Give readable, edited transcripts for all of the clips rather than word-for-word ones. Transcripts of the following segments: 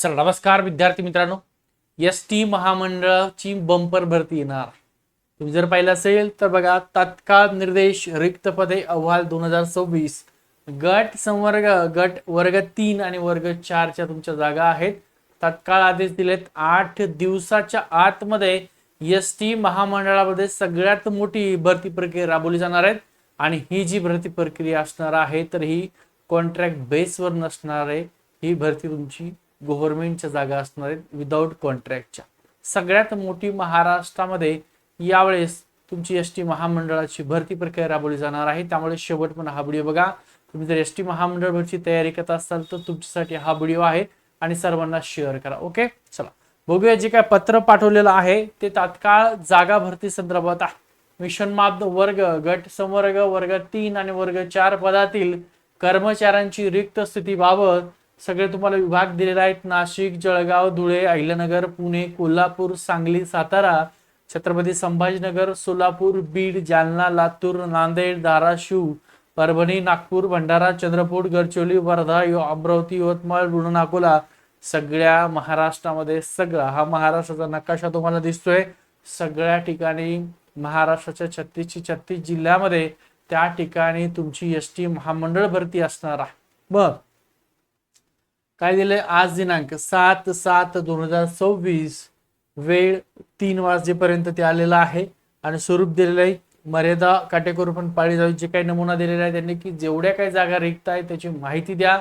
Sir नमस्कार विद्यार्थी मित्रांनो, एस टी महामंडळाची बंपर भरती येणार. तुम्ही जर पाहिलं असेल तर बघा, तात्काळ निर्देश रिक्त पदे अहवाल 2026 गट संवर्ग गट वर्ग 3 आणि वर्ग 4 च्या तुमच्या जागा आहेत. तात्काळ आदेश दिलेत. 8 दिवसाच्या आतमध्ये एस टी महामंडळामध्ये सगळ्यात मोठी भरती प्रक्रिया राबवली जाणार आहे. आणि ही जी भरती प्रक्रिया असणार आहे तर ही कॉन्ट्रॅक्ट बेसवर नसणार आहे. ही भरती तुमची गव्हर्नमेंटच्या जागा असणार आहेत विदाउट कॉन्ट्रॅक्टच्या. सगळ्यात मोठी महाराष्ट्रामध्ये यावेळेस तुमची एस टी महामंडळाची भरती प्रक्रिया राबवली जाणार आहे. त्यामुळे शेवट पण हा व्हिडिओ बघा. तुम्ही जर एस टी महामंडळ भरती तयारी करत असाल तर तुमच्यासाठी हा व्हिडिओ आहे आणि सर्वांना शेअर करा. ओके, चला बघूया. जे काय पत्र पाठवलेलं आहे ते तात्काळ जागा भरती संदर्भात आहे. मिशन माप वर्ग गट संवर्ग वर्ग 3 आणि वर्ग 4 पदातील कर्मचाऱ्यांची रिक्त स्थितीबाबत सगळे तुम्हाला विभाग दिलेले आहेत. नाशिक, जळगाव, धुळे, अहिल्यानगर, पुणे, कोल्हापूर, सांगली, सातारा, छत्रपती संभाजीनगर, सोलापूर, बीड, जालना, लातूर, नांदेड, धाराशिव, परभणी, नागपूर, भंडारा, चंद्रपूर, गडचिरोली, वर्धा, अमरावती, यवतमाळ, बुलढाणा, अकोला. सगळ्या महाराष्ट्रामध्ये सगळा हा महाराष्ट्राचा नकाशा तुम्हाला दिसतोय. सगळ्या ठिकाणी महाराष्ट्राच्या 36 जिल्ह्यामध्ये त्या ठिकाणी तुमची एस टी महामंडळ भरती असणार आहे. मग काय दिलंय? आज दिनांक 7/7/2026 वेळ 3 वाजेपर्यंत ते आलेलं आहे. आणि स्वरूप दिलेलं आहे मर्यादा काटेकोर पण पाळली जावी. जे काही नमुना दिलेला आहे त्यांनी की जेवढ्या काही जागा रिक्त आहेत त्याची माहिती द्या.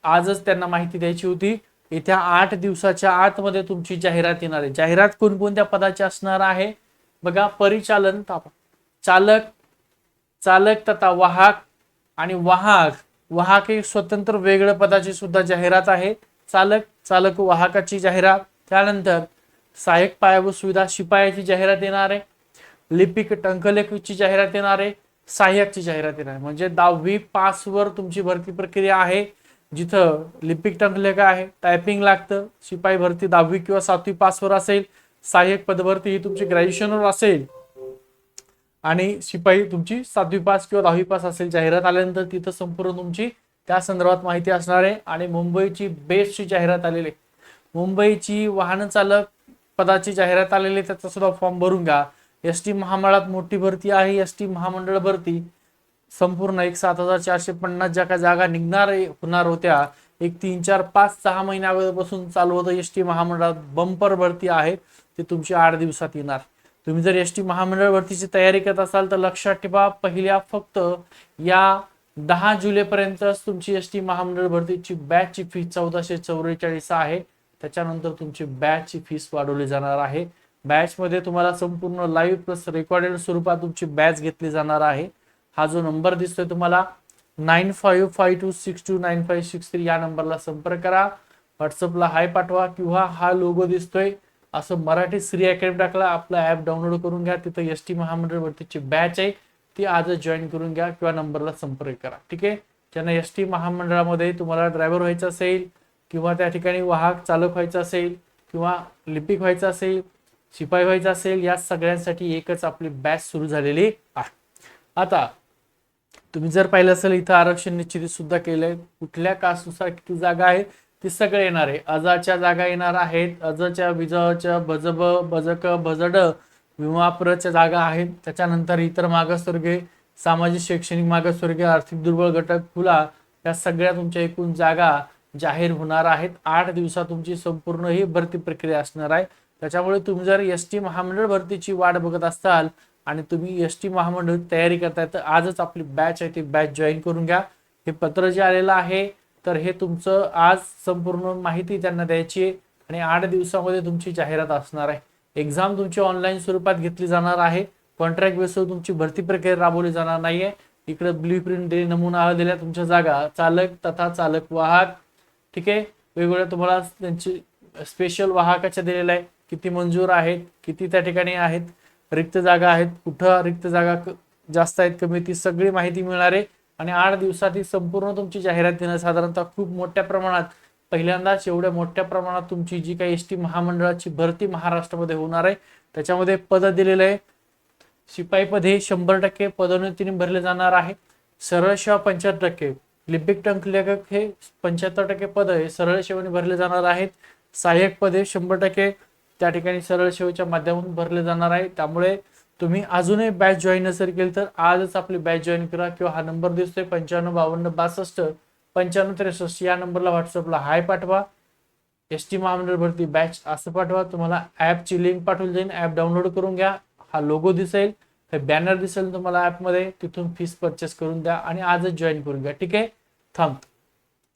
आजच त्यांना माहिती द्यायची होती. येत्या 8 दिवसाच्या आतमध्ये तुमची जाहिरात येणार आहे. जाहिरात कोणकोणत्या पदाची असणार आहे बघा. परिचालन चालक, चालक तथा वाहक आणि वाहक एक स्वतंत्र वेगळ्या पदाची सुद्धा जाहिरात आहे. चालक वाहकाची जाहिरात. त्यानंतर सहाय्यक पायाभूत सुविधा शिपायाची जाहिरात येणार आहे. लिपिक टंकलेखची जाहिरात येणार आहे. सहाय्यकची जाहिरात येणार आहे. म्हणजे 10वी पासवर तुमची भरती प्रक्रिया आहे. जिथं लिपिक टंकलेख आहे, टायपिंग लागतं. शिपाई भरती 10वी किंवा 7वी पासवर असेल. सहाय्यक पदभरती ही तुमची ग्रॅज्युएशनवर असेल आणि शिपाई तुमची 7वी पास किंवा 10वी पास असेल. जाहिरात आल्यानंतर तिथं संपूर्ण तुमची त्या संदर्भात माहिती असणार आहे. आणि मुंबईची बेस्टची जाहिरात आलेली आहे. मुंबईची वाहन चालक पदाची जाहिरात आलेली आहे. त्याचा सुद्धा फॉर्म भरून घ्या. एस टी महामंडळात मोठी भरती आहे. एस टी महामंडळ भरती संपूर्ण 7,450 ज्या काही जागा होणार होत्या, एक 3, 4, 5, 6 महिन्यापासून चालू होतं. एस टी महामंडळात बंपर भरती आहे. ते तुमची 8 दिवसात येणार. तुम्ही जर एस टी महामंडळ भरतीची तयारी करत असाल तर लक्षात ठेवा, पहिल्या फक्त या 10 जुलैपर्यंतच तुमची एस टी महामंडळ भरतीची बॅचची फीस 1444 आहे. त्याच्यानंतर तुमची बॅचची फीस वाढवली जाणार आहे. बॅच मध्ये तुम्हाला संपूर्ण लाईव्ह प्लस रेकॉर्डेड स्वरूपात तुमची बॅच घेतली जाणार आहे. हा जो नंबर दिसतोय तुम्हाला 9552629563 या नंबरला संपर्क करा. व्हॉट्सअपला हाय पाठवा किंवा हा लोगो दिसतोय असं मराठी श्री अकॅडमी टाकला, आपला ऍप डाउनलोड करून घ्या. तिथं एस टी महामंडळ भरतीची बॅच आहे, ती आजच जॉईन करून घ्या किंवा नंबरला संपर्क करा. ठीक आहे. ज्यांना एस टी महामंडळामध्ये तुम्हाला ड्रायव्हर व्हायचं असेल किंवा त्या ठिकाणी वाहक चालक व्हायचं असेल किंवा लिपिक व्हायचं असेल, शिपाई व्हायचं असेल, या सगळ्यांसाठी एकच आपली बॅच सुरू झालेली आहे. आता तुम्ही जर पाहिलं असेल इथं आरक्षण निश्चित सुद्धा केलंय. कुठल्या कास्टनुसार किती जागा आहे ते सगळे येणार आहे. अजाच्या जागा येणार आहेत. अजच्या, विजच्या, भजब, भजक, भजड, विमाप्रच्या जागा आहेत. त्याच्यानंतर इतर मागासवर्गीय, सामाजिक शैक्षणिक मागासवर्गीय, आर्थिक दुर्बळ घटक, खुला, या सगळ्या तुमच्या एकूण जागा जाहीर होणार आहेत. 8 दिवसात तुमची संपूर्ण ही भरती प्रक्रिया असणार आहे. त्याच्यामुळे तुम्ही जर एस टी महामंडळ भरतीची वाट बघत असाल आणि तुम्ही एस टी महामंडळ तयारी करताय तर आजच आपली बॅच आहे ती बॅच जॉईन करून घ्या. हे पत्र जे आलेलं आहे तर हे तुमचं आज संपूर्ण माहिती त्यांना द्यायची आहे आणि 8 दिवसामध्ये तुमची जाहिरात असणार आहे. एक्झाम तुमची ऑनलाईन स्वरूपात घेतली जाणार आहे. कॉन्ट्रॅक्ट बेसवर तुमची भरती प्रक्रिया राबवली जाणार नाहीये. इकडे ब्ल्यू प्रिंट नमुना दिल्या तुमच्या जागा चालक तथा चालक वाहक. ठीक आहे. वेगवेगळ्या तुम्हाला त्यांची स्पेशल वाहकाच्या दिलेल्या आहे. किती मंजूर आहेत, किती त्या ठिकाणी आहेत, रिक्त जागा आहेत, कुठं रिक्त जागा जास्त आहेत कमी, ती सगळी माहिती मिळणार आहे. आणि 8 दिवसात ही संपूर्ण तुमची जाहिरात देणं साधारणतः खूप मोठ्या प्रमाणात पहिल्यांदाच एवढ्या मोठ्या प्रमाणात तुमची जी काही एस टी महामंडळाची भरती महाराष्ट्रामध्ये होणार आहे. त्याच्यामध्ये पद दिलेलं आहे. शिपाई पद हे 100% पदोन्नतीने भरले जाणार आहे. सरळ सेवा 75%, लिपिक टंकलेखक हे 75% पद हे सरळ सेवेने भरले जाणार आहेत. सहाय्यक पदे 100% त्या ठिकाणी सरळ सेवेच्या माध्यमातून भरले जाणार आहे. त्यामुळे तुम्ही अजूनही बॅच जॉईन नसेल केली तर आजच आपली बॅच जॉईन करा किंवा हा नंबर दिसतोय 955262 9563 या नंबरला व्हॉट्सअपला हाय पाठवा. एसटी महामंडळ भरती बॅच असं पाठवा. तुम्हाला ॲपची लिंक पाठवली जाईल. ॲप डाउनलोड करून घ्या. हा लोगो दिसेल, हे बॅनर दिसेल तुम्हाला ॲपमध्ये, तिथून फीस परचेस करून द्या आणि आजच जॉईन करून घ्या. ठीक आहे, थांबतो.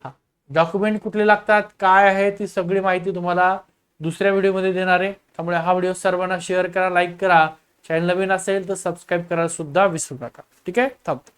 हा, डॉक्युमेंट कुठले लागतात, काय आहे, ती सगळी माहिती तुम्हाला दुसऱ्या व्हिडिओमध्ये देणार आहे. त्यामुळे हा व्हिडिओ सर्वांना शेअर करा, लाईक करा. चॅनल नवीन असेल तर सबस्क्राईब करायला सुद्धा विसरू नका. ठीक आहे, थांबतो.